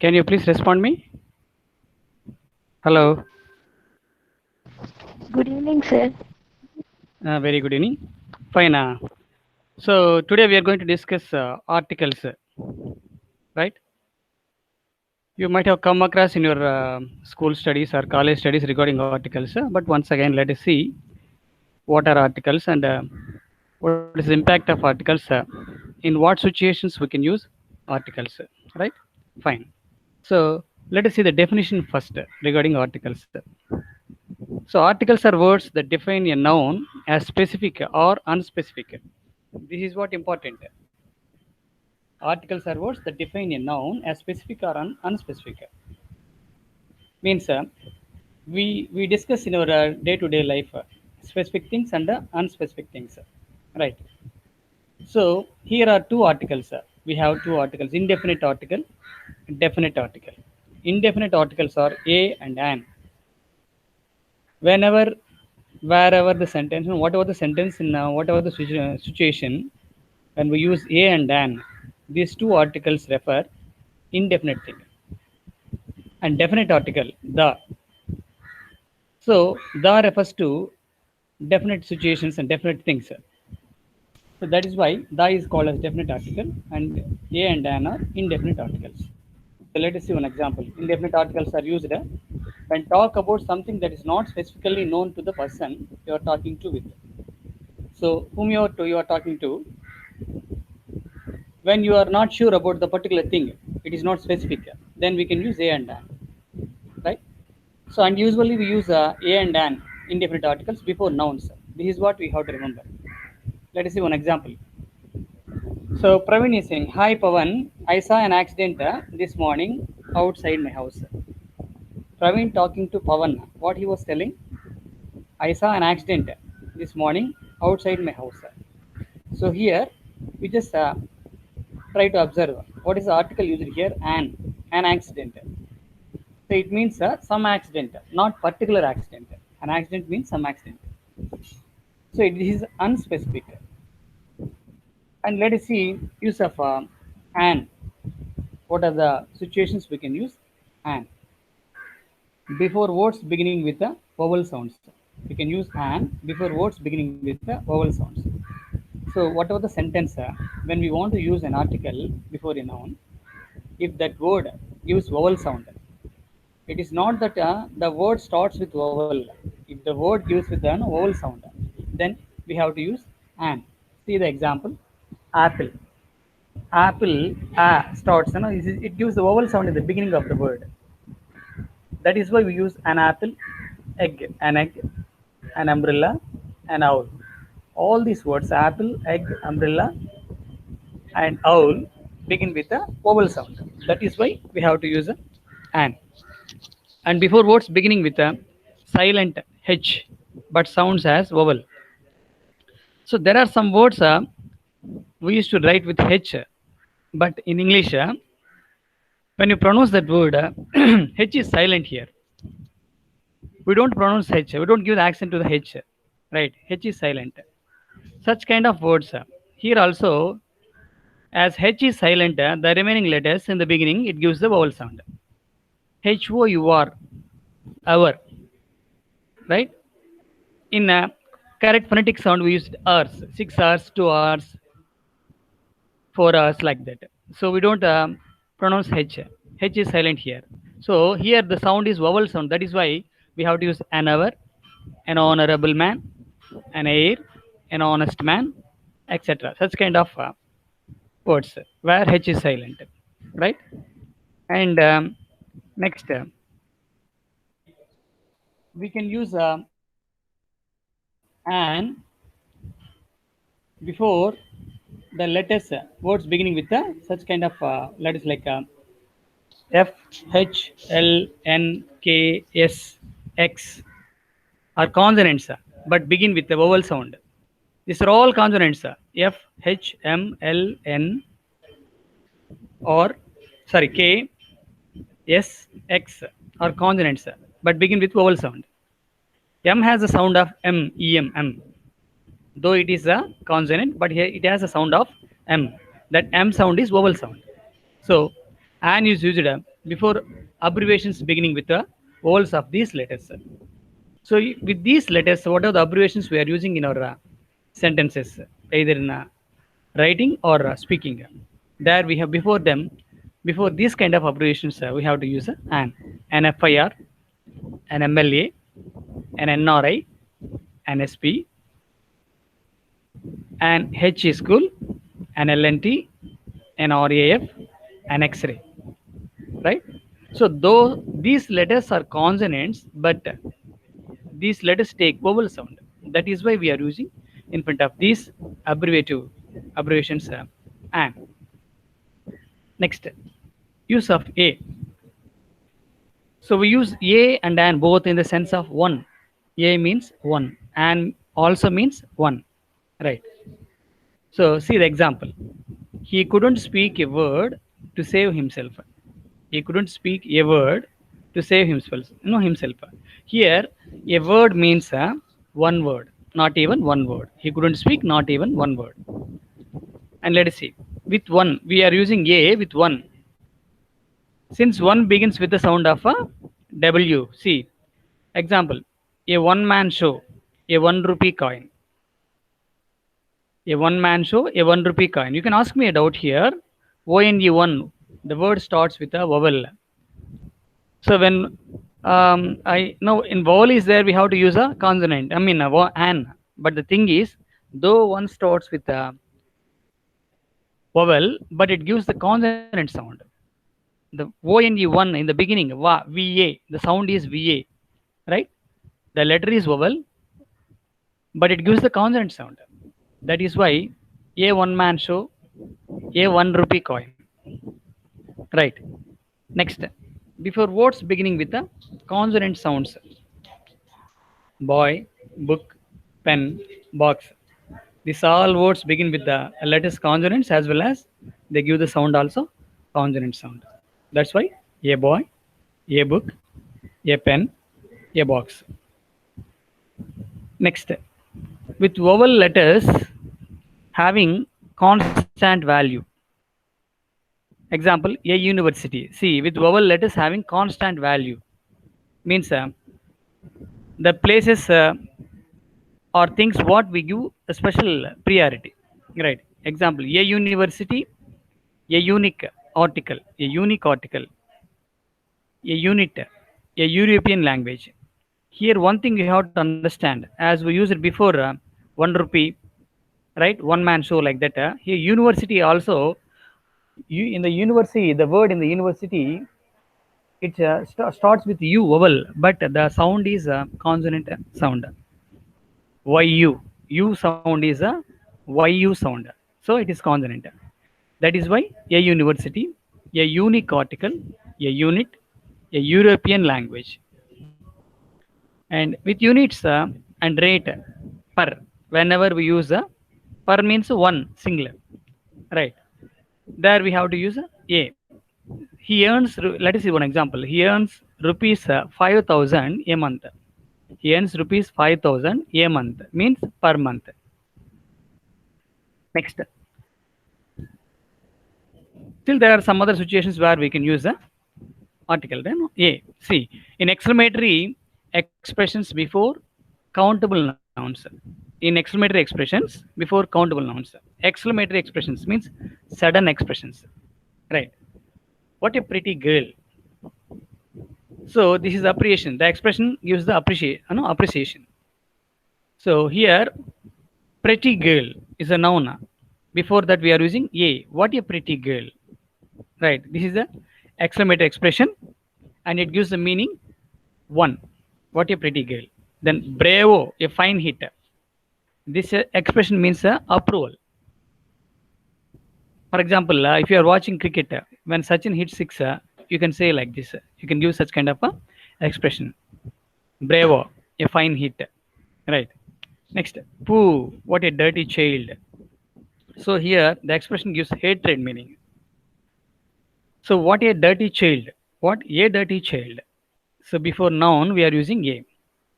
Can you please respond me? Hello. Good evening, sir. Very good evening. Fine. So today we are going to discuss articles, right? You might have come across in your school studies or college studies regarding articles. But once again, let us see what are articles and what is the impact of articles. In what situations we can use articles, right? Fine. So let us see the definition first regarding articles. So articles are words that define a noun as specific or unspecific. This is what important. Articles are words that define a noun as specific or unspecific. Means we discuss in our day-to-day life specific things and unspecific things, right? So here are two articles. We have two articles: indefinite article, definite article. Indefinite articles are a and an. Whenever, wherever the sentence, and whatever the sentence in whatever the situation, when we use a and an, these two articles refer indefinite thing. And definite article the. So the refers to definite situations and definite things. So that is why the is called as definite article and a and an are indefinite articles. So let us see one example. Indefinite articles are used when talk about something that is not specifically known to the person you are talking to with. So whom you are talking to, when you are not sure about the particular thing, it is not specific, then we can use a and an, right? So and usually we use a and an indefinite articles before nouns. This is what we have to remember. Let us see one example. So Praveen is saying, "Hi Pavan, I saw an accident this morning outside my house." Praveen talking to Pavan. What he was telling? I saw an accident this morning outside my house. So here we just try to observe what is the article used here. An accident. So it means some accident, not particular accident. An accident means some accident. So it is unspecific. And let us see use of an. What are the situations we can use an? Before words beginning with the vowel sounds. We can use an before words beginning with the vowel sounds. So whatever the sentence, when we want to use an article before a noun, if that word gives vowel sound, it is not that the word starts with vowel. If the word gives with an vowel sound, then we have to use an. See the example: apple. Apple starts, it gives the vowel sound in the beginning of the word. That is why we use an apple, egg, an umbrella, an owl. All these words, apple, egg, umbrella, and owl, begin with a vowel sound. That is why we have to use an. And before words beginning with a silent H, but sounds as vowel. So there are some words we used to write with H, but in English, when you pronounce that word, H is silent here. We don't pronounce H. We don't give the accent to the H, right? H is silent. Such kind of words. Here also, as H is silent, the remaining letters in the beginning, it gives the vowel sound. HOUR, our, right? In correct phonetic sound, we used hours, 6 hours, 2 hours, 4 hours, like that. So we don't pronounce H. H is silent here. So here the sound is vowel sound. That is why we have to use an hour, an honorable man, an heir, an honest man, etc. Such kind of words where H is silent, right? And next, we can use an before the letters, words beginning with such kind of letters like F, H, L, N, K, S, X are consonants, but begin with the vowel sound. These are all consonants. F, H, M, L, N, or sorry, K, S, X are consonants, but begin with vowel sound. M has a sound of M, E, M, M. Though it is a consonant, but here it has a sound of M. That M sound is vowel sound. So, an is used before abbreviations beginning with the vowels of these letters. So with these letters, what are the abbreviations we are using in our sentences, either in writing or speaking? There we have before them, before these kind of abbreviations, we have to use an FIR, an MLA, an NRI, an SP, an HE school, an LNT, an RAF, an X-ray, right? So though these letters are consonants, but these letters take vowel sound. That is why we are using in front of these abbreviations and. Next, use of a. So we use a and an both in the sense of one. A means one and also means one, right? So see the example. He couldn't speak a word to save himself. He couldn't speak a word to save himself. No, himself. Here, a word means one word, not even one word. He couldn't speak not even one word. And let us see. With one, we are using a with one. Since one begins with the sound of a W. See, example, a one-man show, a 1 rupee coin. A one-man show, a 1 rupee coin. You can ask me a doubt here. ONE1, the word starts with a vowel. So when I know in vowel is there, we have to use a consonant. I mean an. But the thing is, though one starts with a vowel, but it gives the consonant sound. The ONE1 in the beginning, VA, the sound is VA, right? The letter is vowel, but it gives the consonant sound. That is why a one-man show, a 1 rupee coin, right? Next, before words beginning with the consonant sounds, boy, book, pen, box. These all words begin with the letters consonants as well as they give the sound also consonant sound. That's why a boy, a book, a pen, a box. Next, with vowel letters having constant value. Example, a university. See, with vowel letters having constant value means the places or things what we give a special priority, right? Example, a university, a unique article, a unique article, a unit, a European language. Here, one thing you have to understand, as we used it before, 1 rupee, right? One man show like that. Here, university also, in the university, the word in the university, it starts with U vowel, but the sound is a consonant sound. YU. U sound is a YU sound. So it is consonant. That is why a university, a unique article, a unit, a European language. And with units and rate per, whenever we use per means one singular, right? There we have to use a. He earns, let us see one example. He earns rupees 5,000 a month. He earns rupees 5,000 a month, means per month. Next. Still there are some other situations where we can use the article. Then a. See, in exclamatory expressions before countable nouns. In exclamatory expressions before countable nouns. Exclamatory expressions means sudden expressions, right? What a pretty girl. So this is appreciation. The expression gives the appreciation. So here, pretty girl is a noun. Before that, we are using a. What a pretty girl, right? This is the exclamatory expression, and it gives the meaning one. What a pretty girl. Then bravo, a fine hit. This expression means approval. For example, if you are watching cricket, when Sachin hits six, you can say like this. You can use such kind of a expression. Bravo, a fine hit, right? Next, pooh, what a dirty child. So here the expression gives hatred meaning. So what a dirty child. What a dirty child. So before noun we are using a,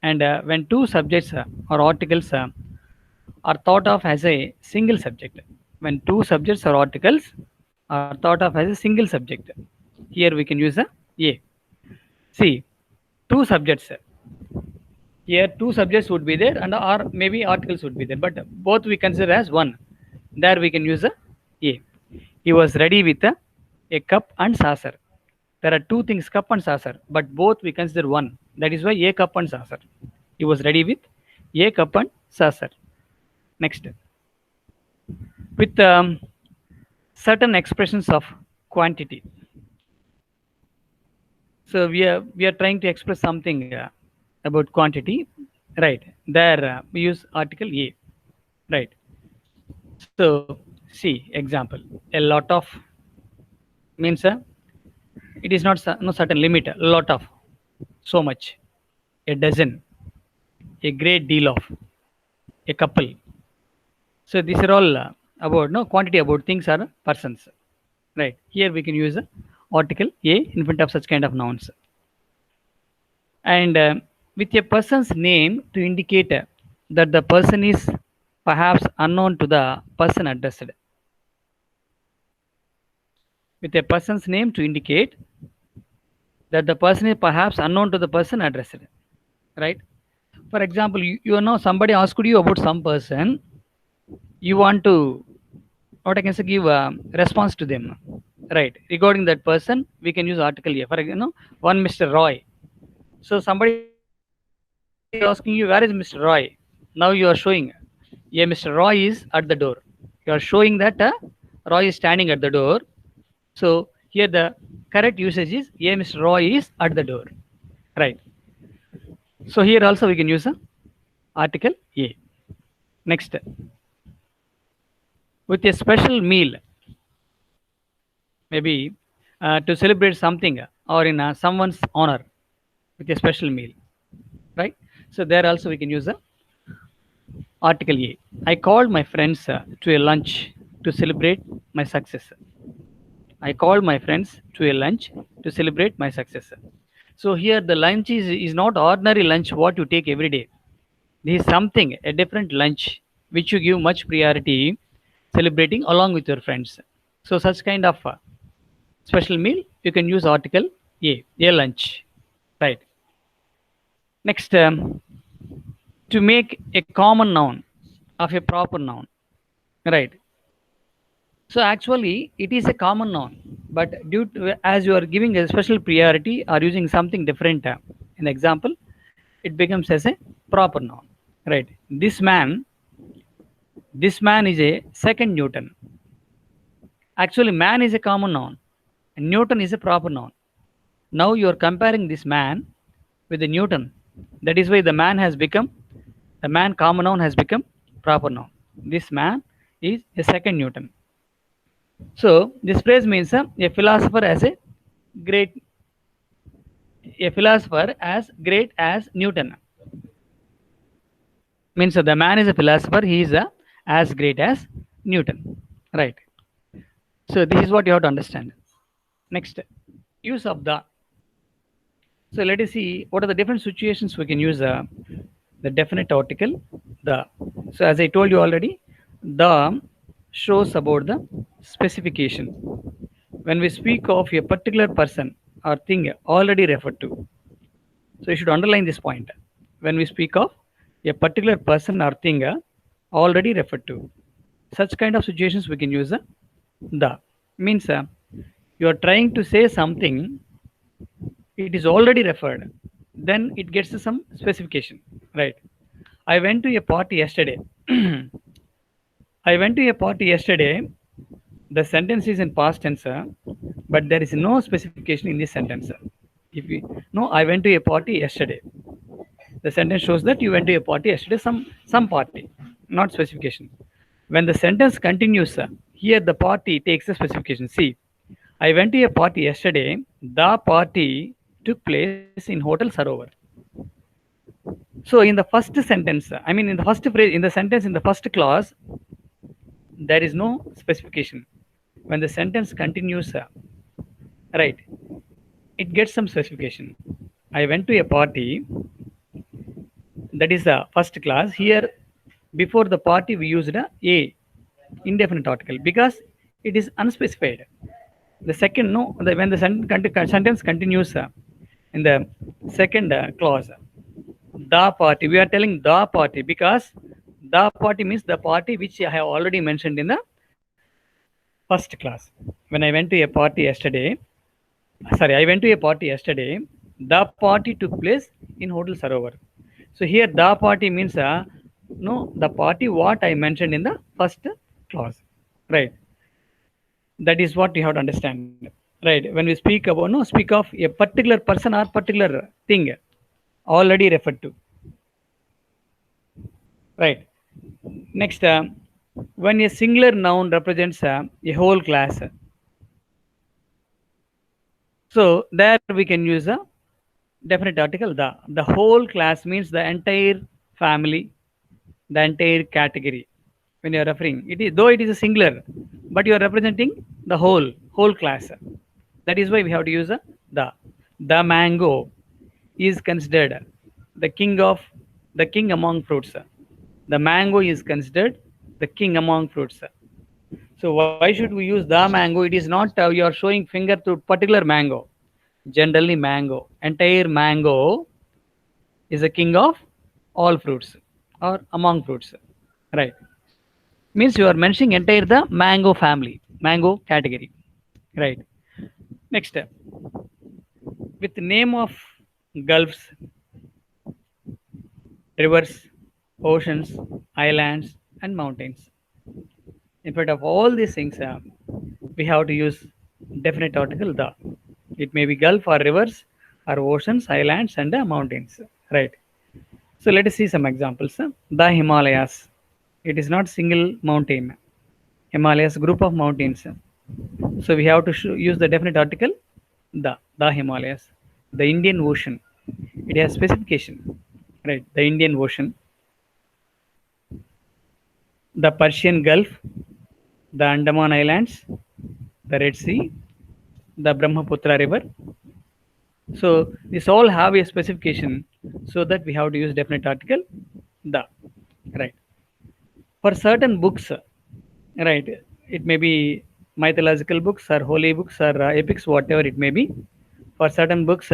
and when two subjects or articles are thought of as a single subject. When two subjects or articles are thought of as a single subject. Here we can use a A. See, two subjects. Here two subjects would be there and or maybe articles would be there, but both we consider as one. There we can use a A. He was ready with a cup and saucer. There are two things, cup and saucer, but both we consider one. That is why A cup and saucer. He was ready with A cup and saucer. Next, with certain expressions of quantity. So we are trying to express something about quantity, right? There we use article A, right? So see example, a lot of means it is not no certain limit. A lot of, so much, a dozen, a great deal of, a couple. So these are all about no quantity, about things or persons, right? Here we can use article A in front of such kind of nouns, and with a person's name to indicate that the person is perhaps unknown to the person addressed. With a person's name to indicate that the person is perhaps unknown to the person addressed, right? For example, you know somebody asked you about some person, you want to, what I can say, give a response to them, right? Regarding that person, we can use article A. For example, one Mr. Roy. So somebody asking you, where is Mr. Roy? Now you are showing, yeah, Mr. Roy is at the door. You are showing that Roy is standing at the door. So here the correct usage is, yeah, Mr. Roy is at the door, right? So here also we can use article A. Next, with a special meal, maybe to celebrate something or in someone's honor, with a special meal, right? So there also we can use article A. I called my friends to a lunch to celebrate my success. I called my friends to a lunch to celebrate my success. So here the lunch is not ordinary lunch what you take every day. This is something, a different lunch, which you give much priority celebrating along with your friends. So such kind of special meal, you can use article A lunch, right? Next, to make a common noun of a proper noun, right? So actually, it is a common noun, but due to as you are giving a special priority or using something different in the example, it becomes as a proper noun, right? This man is a second Newton. Actually, man is a common noun, and Newton is a proper noun. Now you are comparing this man with the Newton. That is why the man common noun has become proper noun. This man is a second Newton. So this phrase means a philosopher great as great as Newton. Means the man is a philosopher, he is as great as Newton, right? So this is what you have to understand. Next, use of the. So let us see what are the different situations we can use the definite article the. So as I told you already, the shows about the specification. When we speak of a particular person or thing already referred to. So you should underline this point. When we speak of a particular person or thing already referred to. Such kind of situations we can use the. Means you are trying to say something, it is already referred, then it gets some specification, right? I went to a party yesterday. I went to a party yesterday. The sentence is in past tense, but there is no specification in this sentence. If you no, I went to a party yesterday, the sentence shows that you went to a party yesterday, some party, not specification. When the sentence continues, here the party takes the specification. See, I went to a party yesterday, the party took place in Hotel Sarovar. So in the first sentence, I mean in the first phrase, in the sentence, in the first clause, there is no specification. When the sentence continues, right, it gets some specification. I went to a party, that is the first class. Here before the party we used a indefinite article because it is unspecified. The second, no, when the sentence continues in the second clause, the party, we are telling the party because the party means the party which I have already mentioned in the first class. When I went to a party yesterday, sorry, I went to a party yesterday, the party took place in Hotel Sarovar. So here the party means no, the party what I mentioned in the first clause, right? That is what you have to understand, right? When we speak about, no, speak of a particular person or particular thing already referred to, right? Next, when a singular noun represents a whole class, so there we can use a definite article the. The whole class means the entire family, the entire category. When you are referring, it is though it is a singular, but you are representing the whole class. That is why we have to use the. The mango is considered the king of the king among fruits. The mango is considered the king among fruits. So why should we use the mango? It is not you are showing finger to particular mango. Generally, mango, entire mango is the king of all fruits or among fruits, right? Means you are mentioning entire the mango family, mango category, right? Next, with name of gulfs, rivers, oceans, islands, and mountains. In front of all these things, we have to use definite article the. It may be gulf or rivers or oceans, islands, and mountains, right? So let us see some examples. The Himalayas. It is not single mountain. Himalayas group of mountains. So we have to use the definite article the Himalayas. The Indian Ocean. It has specification, right? The Indian Ocean. The Persian Gulf. The Andaman Islands. The Red Sea. The Brahmaputra River. So this all have a specification, so that we have to use definite article the, right? For certain books, right, it may be mythological books or holy books or epics, whatever it may be. For certain books,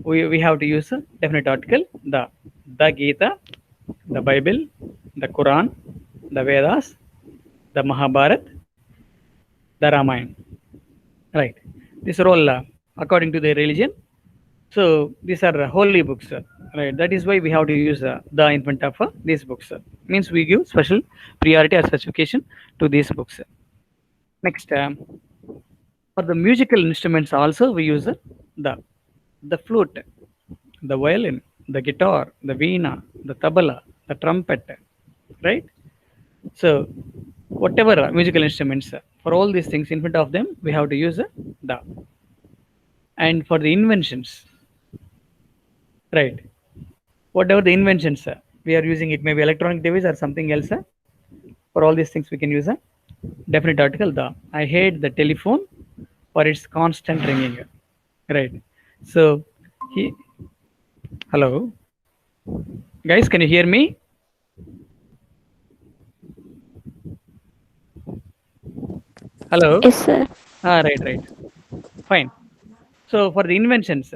we have to use a definite article the Gita, the Bible, the Quran, the Vedas, the Mahabharat, the Ramayana, right? These are all according to their religion. So these are holy books, right? That is why we have to use the in front of these books. Means we give special priority or specification to these books. Next, for the musical instruments also we use the the flute, the violin, the guitar, the veena, the tabla, the trumpet, right? So whatever musical instruments, for all these things in front of them we have to use the. And for the inventions, right? Whatever the inventions we are using, it may be electronic device or something else. For all these things we can use a definite article the. I hate the telephone for its constant ringing, right? So he, hello guys, can you hear me? Hello. Yes, sir. Right, fine. So for the inventions,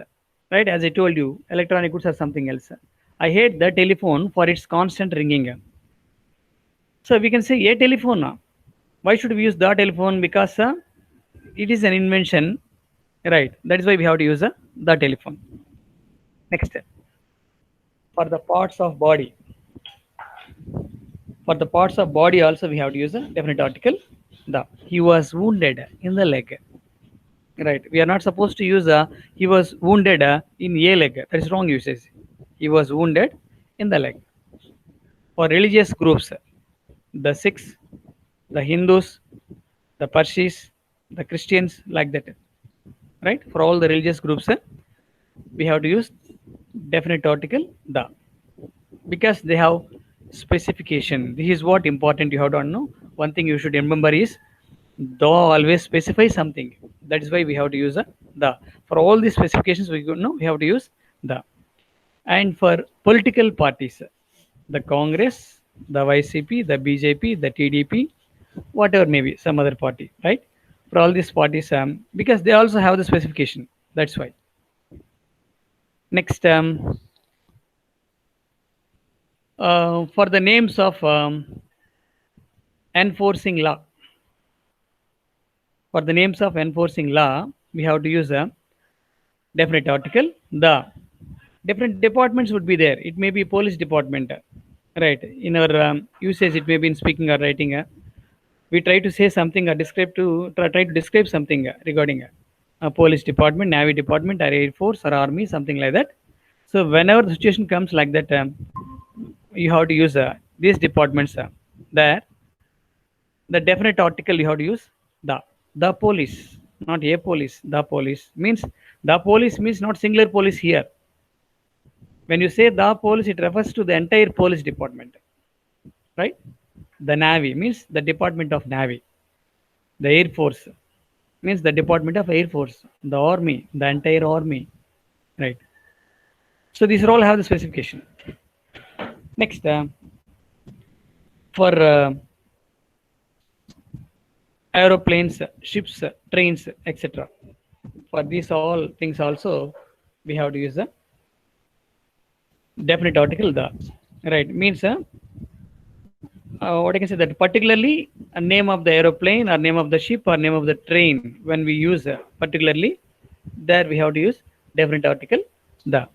right, as I told you, electronic goods or something else, I hate the telephone for its constant ringing. So we can say a telephone. Why should we use the telephone? Because it is an invention, right? That is why we have to use the telephone. Next, for the parts of body. For the parts of body also we have to use a definite article the. He was wounded in the leg, right? We are not supposed to use he was wounded in a leg. That is wrong usage. He was wounded in the leg. For religious groups, the Sikhs, the Hindus, the Parsis, the Christians, like that, right? For all the religious groups, we have to use definite article the, because they have specification. This is what important you have to know. One thing you should remember is the always specify something. That is why we have to use the. For all these specifications we know we have to use the. And for political parties, the Congress, the YCP, the BJP, the TDP, whatever may be some other party, right? for all these parties, because they also have the specification. That's why. Next, for the names of enforcing law. For the names of enforcing law, we have to use a definite article. The different departments would be there. It may be police department, right? In our usage, it may be in speaking or writing. We try to say something or describe to try to describe something regarding a police department, navy department, or air force or army, something like that. So whenever the situation comes like that, you have to use these departments there. The definite article you have to use the the police, not a police. The police means the police means not singular police here. When you say the police, it refers to the entire police department, right? The navy means the department of navy. The air force means the department of air force. The army, the entire army, right? So these all have the specification. Next, for aeroplanes, ships, trains, etc. For these all things also, we have to use the definite article the, right? Means what I can say, that particularly a name of the aeroplane or name of the ship or name of the train, when we use particularly, there we have to use definite article the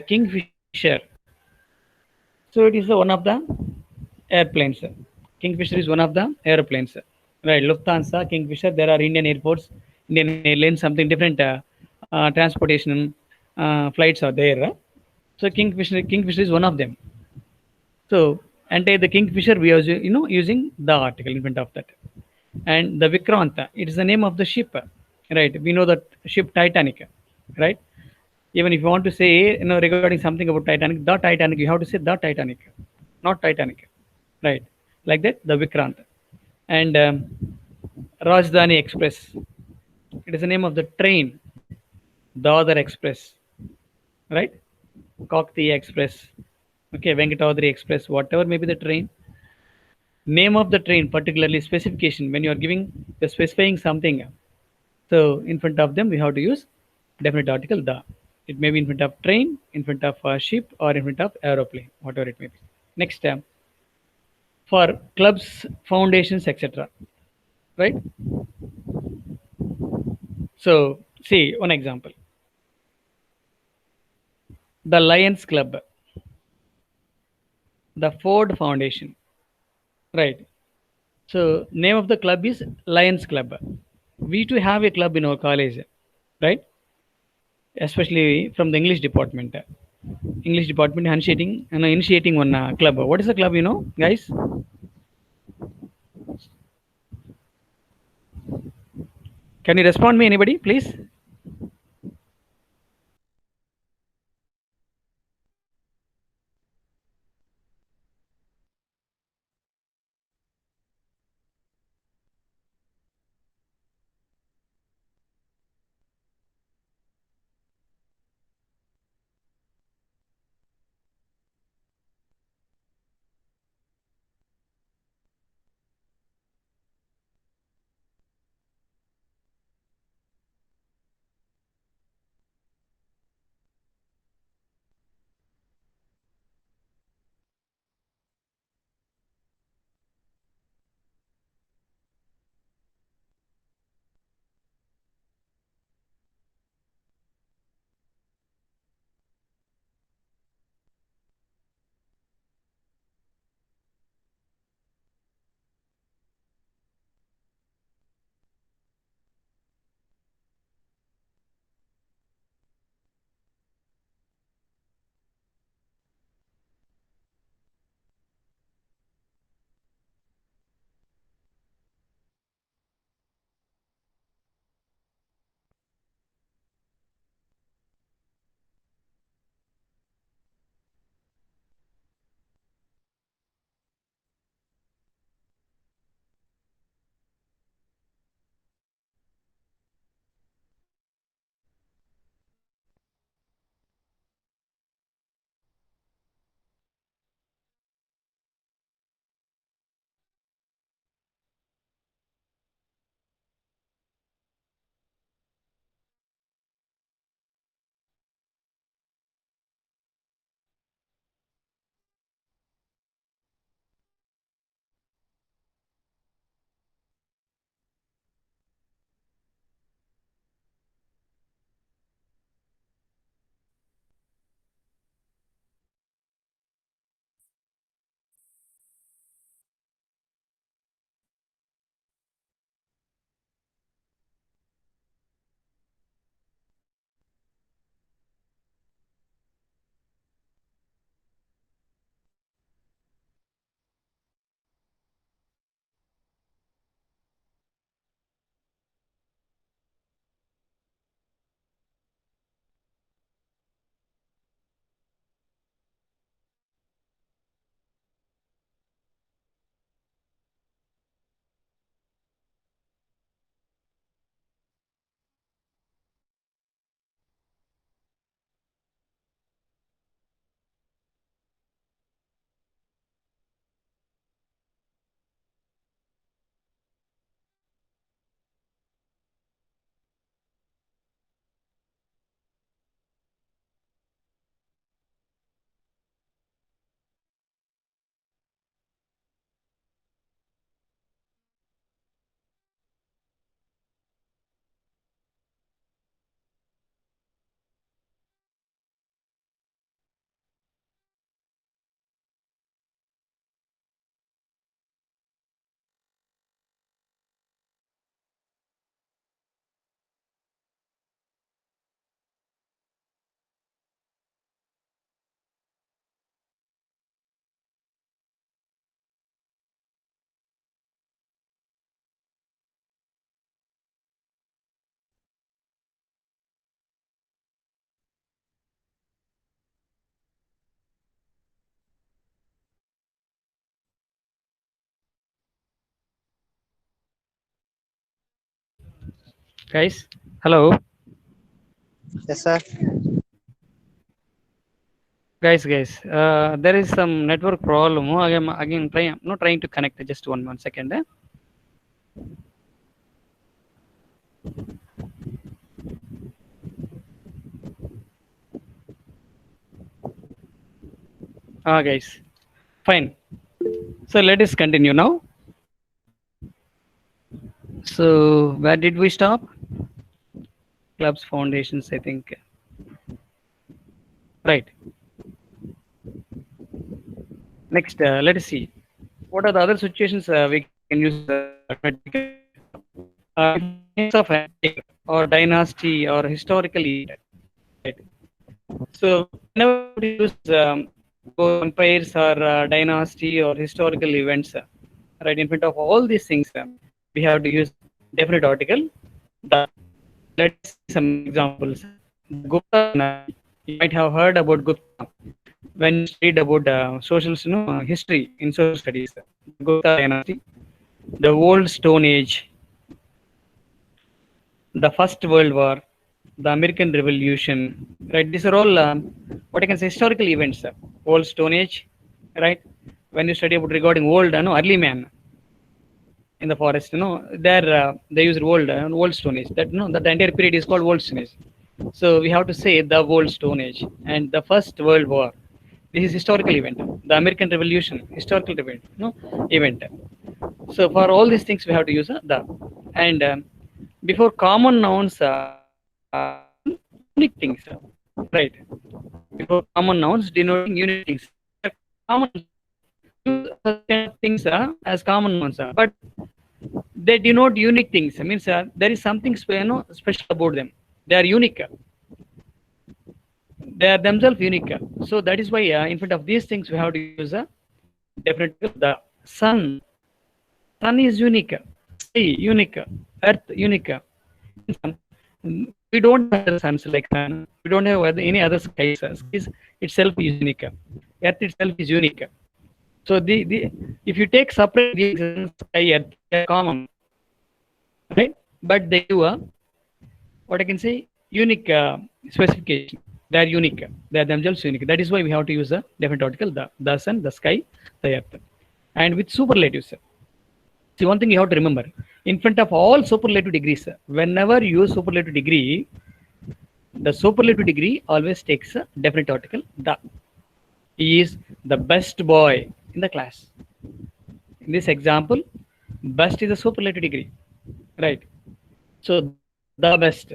Kingfisher. So it is one of the airplanes. Kingfisher is one of the aeroplanes, right? Lufthansa, Kingfisher. There are Indian airports, Indian Airlines, something different transportation flights are there. So Kingfisher is one of them. So entire the Kingfisher we are using the article in front of that. And the Vikranta, it is the name of the ship, right? We know that ship Titanic, right? Even if you want to say regarding something about Titanic, the Titanic, you have to say the Titanic, not Titanic, right? Like that, the Vikrant. And Rajdhani Express, it is the name of the train, the other express, right? Kakti Express, okay, Venkatadri Express, whatever may be the train. Name of the train, particularly specification, when you are giving the specifying something. So in front of them, we have to use definite article the. It may be in front of train, in front of a ship, or in front of aeroplane, whatever it may be. Next, for clubs, foundations, etc. Right? So see one example: the Lions Club, the Ford Foundation. Right? So name of the club is Lions Club. We too have a club in our college, right? Especially from the English department. English department initiating one club. What is the club, guys? Can you respond me, anybody, please? Guys, hello. Yes, sir. Guys. There is some network problem. Again, I'm not trying to connect. Just one second. Guys, fine. So let us continue now. So where did we stop? Clubs, foundations, I think. Right. Next, let us see. What are the other situations we can use automatically? Before names of empire or dynasty or historical event. Right. So whenever we have to use both empires or dynasty or historical events, right, in front of all these things, we have to use definite article. The Let us see some examples. The Gupta dynasty. You might have heard about Gupta when you studied about social, history in social studies. The Gupta dynasty, the Old Stone Age, the First World War, the American Revolution, right? These are all what I can say historical events. Old Stone Age, right? When you study about regarding old, no, early man in the forest, there they use old Stone Age. That the entire period is called Old Stone Age. So we have to say the Old Stone Age and the First World War. This is historical event. The American Revolution, historical event, event. So for all these things, we have to use the and before common nouns, unique things, right? Before common nouns denoting unique things. Common use such kind of things as common nouns, but they denote unique things. I means there is something special about them. They are unique. They are themselves unique. So that is why in front of these things we have to use a definite the sun. Sun is unique. Sky unique. Earth unique. We don't have other suns like sun. We don't have any other skies. Skies itself is unique. Earth itself is unique. So the if you take separate these sky, earth, they are common, right? But they do a what I can say unique specification. They are unique. They are themselves unique. That is why we have to use a definite article: the sun, the sky, the earth, and with superlatives. See, one thing you have to remember: in front of all superlative degrees, whenever you use superlative degree, the superlative degree always takes a definite article. The He is the best boy in the class. In this example, best is a superlative degree, right? So the best.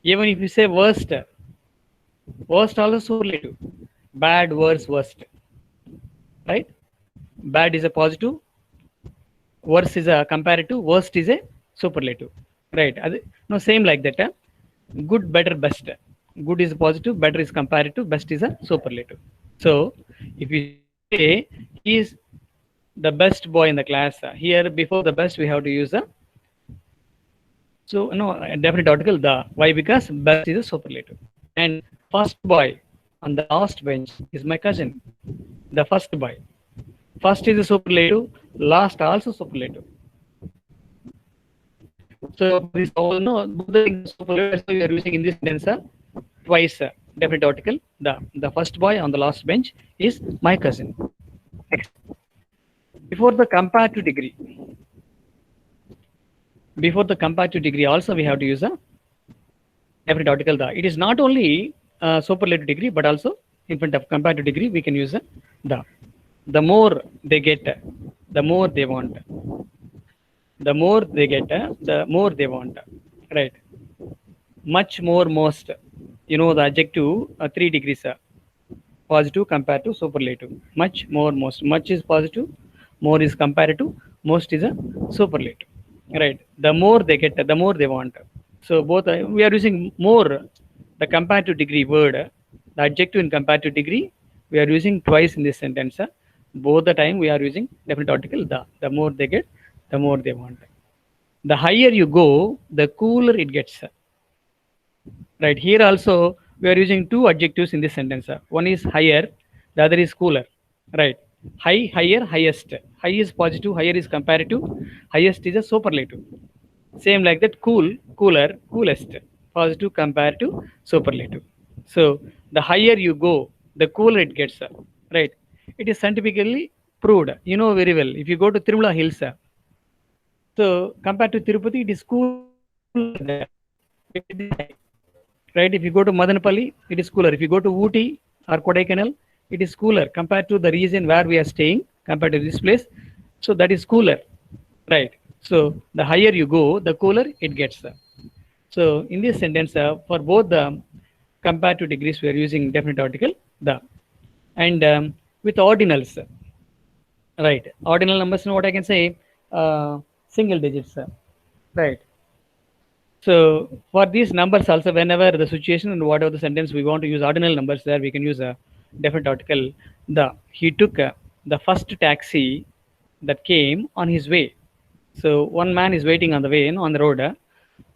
Even if you say worst, worst also superlative. Bad, worst, right? Bad is a positive, worse is a comparative, worst is a superlative, right? No, same like that. Good, better, best. Good is positive, better is comparative, best is a superlative. So if you say he is the best boy in the class, here before the best we have to use a a definite article the. Why? Because best is a superlative. And first boy on the last bench is my cousin. The first boy. First is a superlative, last also superlative. So for this all both the things are superlative. So we are using in this sentence twice definite article. The first boy on the last bench is my cousin. Next. Before the comparative degree. Before the comparative degree also we have to use a definite article the. It is not only superlative degree but also in front of comparative degree we can use a the. The more they get, the more they want. The more they get, the more they want. Right. Much more, most. The adjective 3 degrees. Positive, comparative, superlative. Much more, most. Much is positive, more is comparative, most is a superlative. Right. The more they get, the more they want. So both we are using more the comparative degree word, the adjective in comparative degree we are using twice in this sentence. Both the time we are using definite article the. The more they get, the more they want. The higher you go, the cooler it gets. Right. Here also we are using two adjectives in this sentence. One is higher, the other is cooler. Right. High, higher, highest. High is positive, higher is comparative, highest is a superlative. Same like that, cool, cooler, coolest, positive compared to superlative. So the higher you go, the cooler it gets, right? It is scientifically proved, you know very well. If you go to Tirumala Hills, so compared to Tirupati, it is cooler there. It is high, right? If you go to Madanapalli, it is cooler. If you go to Ooty or Kodaikanal, it is cooler compared to the region where we are staying, compared to this place. So that is cooler, right? So the higher you go, the cooler it gets. So in this sentence, for both the comparative degrees, we are using definite article the. And with ordinals, right? Ordinal numbers, what I can say, single digits, right? So for these numbers also, whenever the situation and whatever the sentence we want to use ordinal numbers, there we can use a definite article the. He took the first taxi that came on his way. So one man is waiting on the way on the road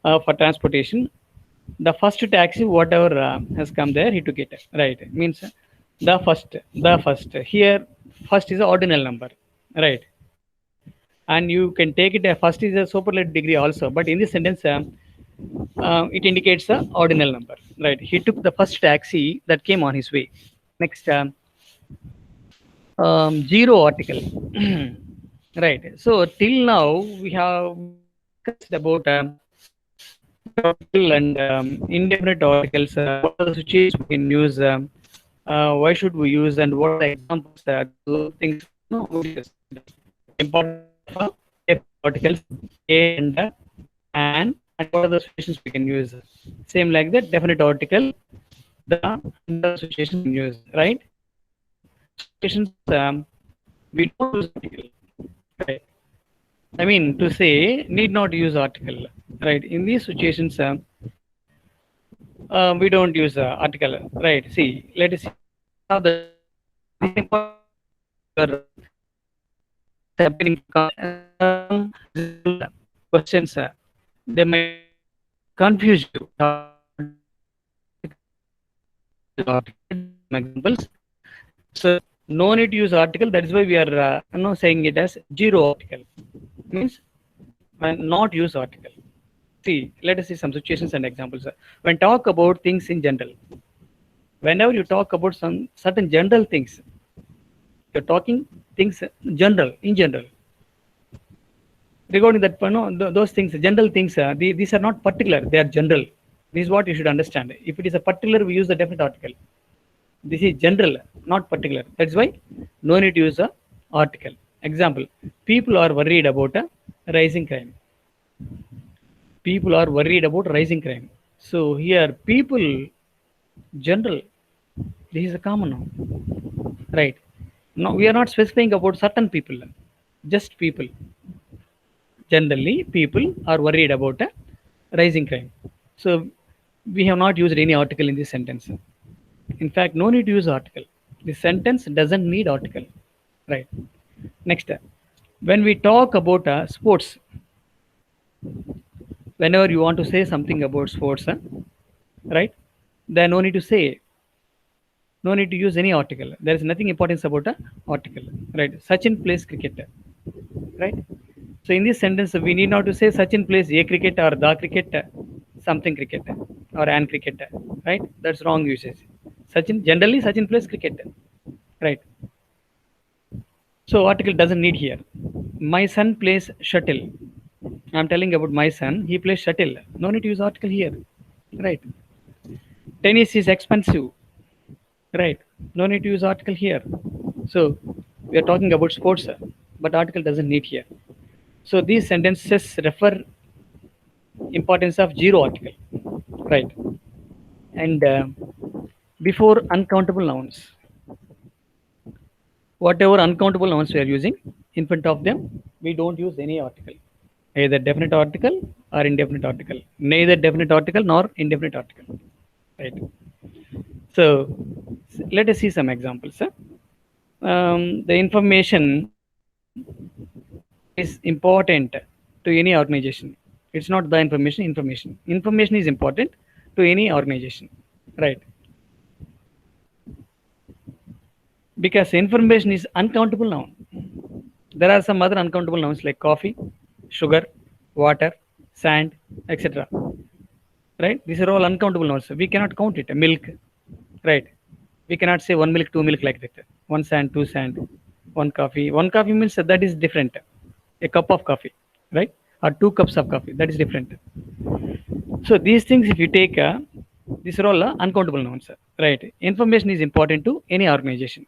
for transportation. The first taxi, whatever has come there, he took it. Right? Means the first. Here, first is an ordinal number, right? And you can take it. First is a superlative degree also, but in this sentence, it indicates the ordinal number, right? He took the first taxi that came on his way. Next, zero article. Right. So till now we have discussed about article and indefinite articles. What are the situations we can use? Why should we use? And what are the examples? Those things. No, we discussed. Importance of indefinite articles a and what are the situations we can use? Same like that, definite article the and the situations we can use, right? Situations we don't use article, right? I mean to say need not use article, right? In these situations, we don't use article, right? See, let us see how the happening questions. They might confuse you. Examples. So no need to use article. That is why we are saying it as zero article. Means not use article. See, let us see some situations and examples. When talk about things in general, whenever you talk about some certain general things, you're talking things general in general. Regarding that, those things, general things, these are not particular. They are general. This is what you should understand. If it is a particular, we use the definite article. This is general, not particular. That's why no need to use a article. Example: people are worried about a rising crime. People are worried about rising crime. So here, people, general. This is a common noun, right? No, we are not specifying about certain people, just people. Generally, people are worried about a rising crime. So we have not used any article in this sentence. In fact, no need to use article. The sentence doesn't need article, right? Next, when we talk about sports, whenever you want to say something about sports, right? Then no need to say, no need to use any article. There is nothing importance about a article, right? Sachin plays cricket, right? So in this sentence, we need not to say Sachin plays a cricket or the cricket, something cricket or an cricket, right? That's wrong usage. Sachin, generally Sachin plays cricket, right? So article doesn't need here. My son plays shuttle. I'm telling about my son. He plays shuttle. No need to use article here, right? Tennis is expensive, right? No need to use article here. So we are talking about sports, but article doesn't need here. So these sentences refer importance of zero article, right? And before uncountable nouns, whatever uncountable nouns we are using, in front of them, we don't use any article, either definite article or indefinite article, neither definite article nor indefinite article, right? So let us see some examples. The information is important to any organization. It's not the information, information. Information is important to any organization, right? Because information is uncountable noun. There are some other uncountable nouns like coffee, sugar, water, sand, etc. Right? These are all uncountable nouns. We cannot count it. Milk, right? We cannot say one milk, two milk like that. One sand, two sand, one coffee. One coffee means that is different. A cup of coffee, right? Or two cups of coffee. That is different. So these things, if you take, these are all uncountable nouns, right? Information is important to any organization.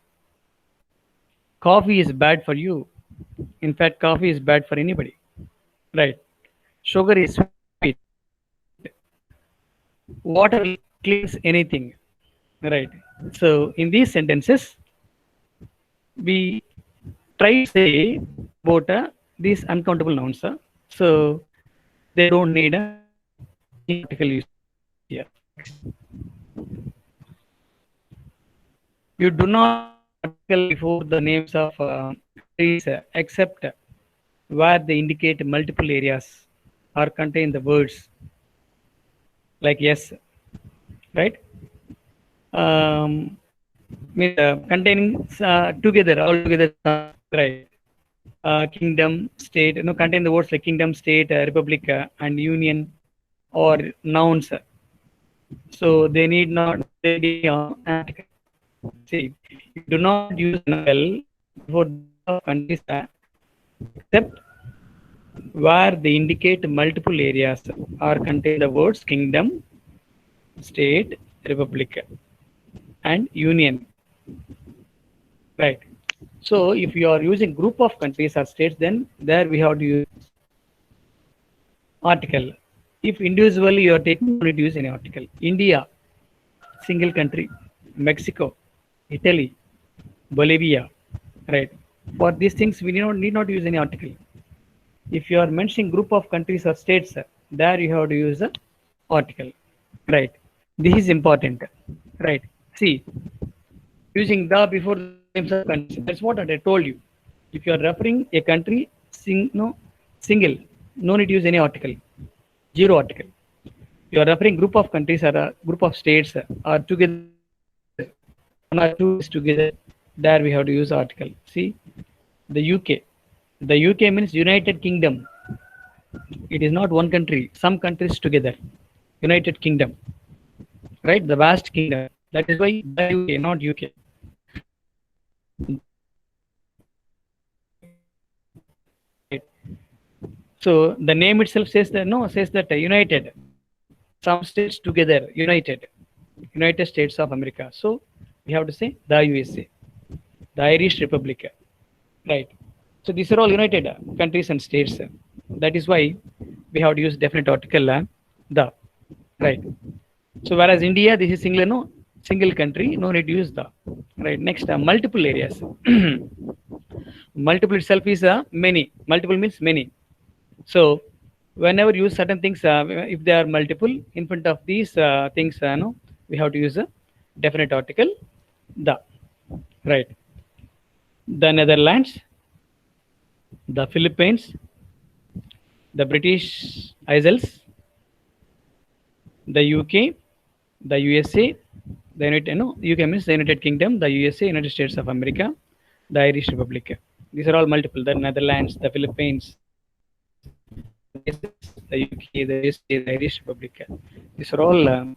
Coffee is bad for you. In fact, coffee is bad for anybody, right? Sugar is sweet. Water cleans anything, right? So in these sentences, we try to say about these uncountable nouns. So they don't need any article use here. You do not article before the names of countries except where they indicate multiple areas or contain the words like yes, right? Means containing together, all together, right? Kingdom, state, contain the words like kingdom, state, republic, and union, or nouns. So they need not be article. See, you do not use article before the countries except where they indicate multiple areas or contain the words kingdom, state, republic, and union. Right. So if you are using group of countries or states, then there we have to use article. If individually you are taking, you need to use any article. India, single country. Mexico, Italy, Bolivia, right? For these things, we need not use any article. If you are mentioning group of countries or states, there you have to use the article, right? This is important, right? See, using the before the names of countries. That's what I told you. If you are referring a country, single, no need to use any article, zero article. You are referring group of countries or a group of states or together, one or two is together. There we have to use article. See, the UK. The UK means United Kingdom. It is not one country. Some countries together. United Kingdom, right? The vast kingdom. That is why the UK, not UK. So the name itself says that United, some states together, United States of America. So we have to say the USA, the Irish Republic, right? So these are all united countries and states. That is why we have to use definite article the, right? So whereas India, this is single country, no need to use the, right? Next, multiple areas. Multiple itself is many. Multiple means many. So whenever you use certain things, if they are multiple in front of these things, we have to use a definite article the, right? The Netherlands, the Philippines, the British Isles, the UK, the USA, the UK means the United Kingdom, the USA, United States of America, the Irish Republic. These are all multiple. The Netherlands, the Philippines, the UK, the USA, the Irish Republic. These are all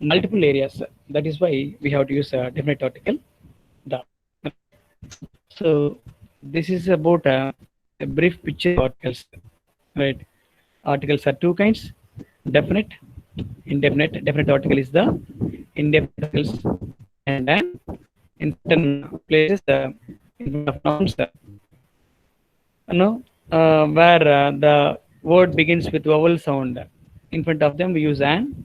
multiple areas. That is why we have to use a definite article the. So this is about a brief picture of articles, right? Articles are two kinds: definite, indefinite. Definite article is the indefinite articles, and then in certain places in front of nouns, where the word begins with vowel sound. In front of them we use an,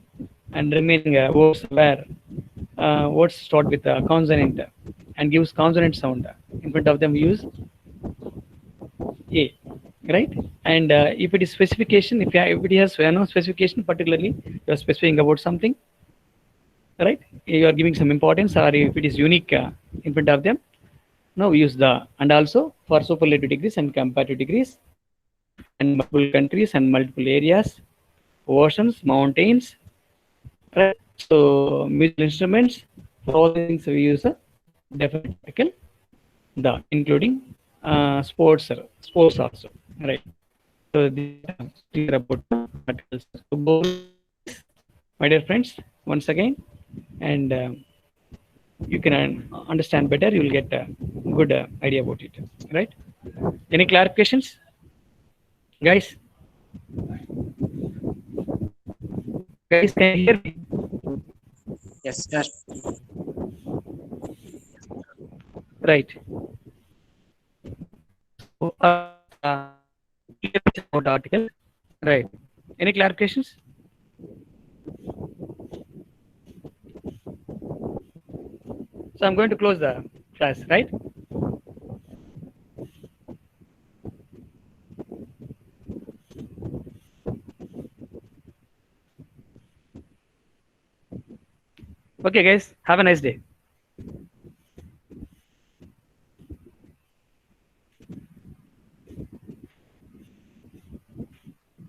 and remaining words where words start with a consonant and gives consonant sound. In front of them we use a, right? And if it is specification, if it has specification, particularly you are specifying about something, right? You are giving some importance, or if it is unique in front of them, now we use the. And also for superlative degrees and comparative degrees, and multiple countries and multiple areas, oceans, mountains, right? So musical instruments, for all things we use a definite article the, including sports also, right? So this is clear about articles. So go, my dear friends, once again, and you can understand better. You will get a good idea about it, right? Any clarifications, guys? Guys, can you hear me? Yes, sir. Right. So, clear picture about the article. Right. Any clarifications? So I'm going to close the class, right? Okay, guys. Have a nice day.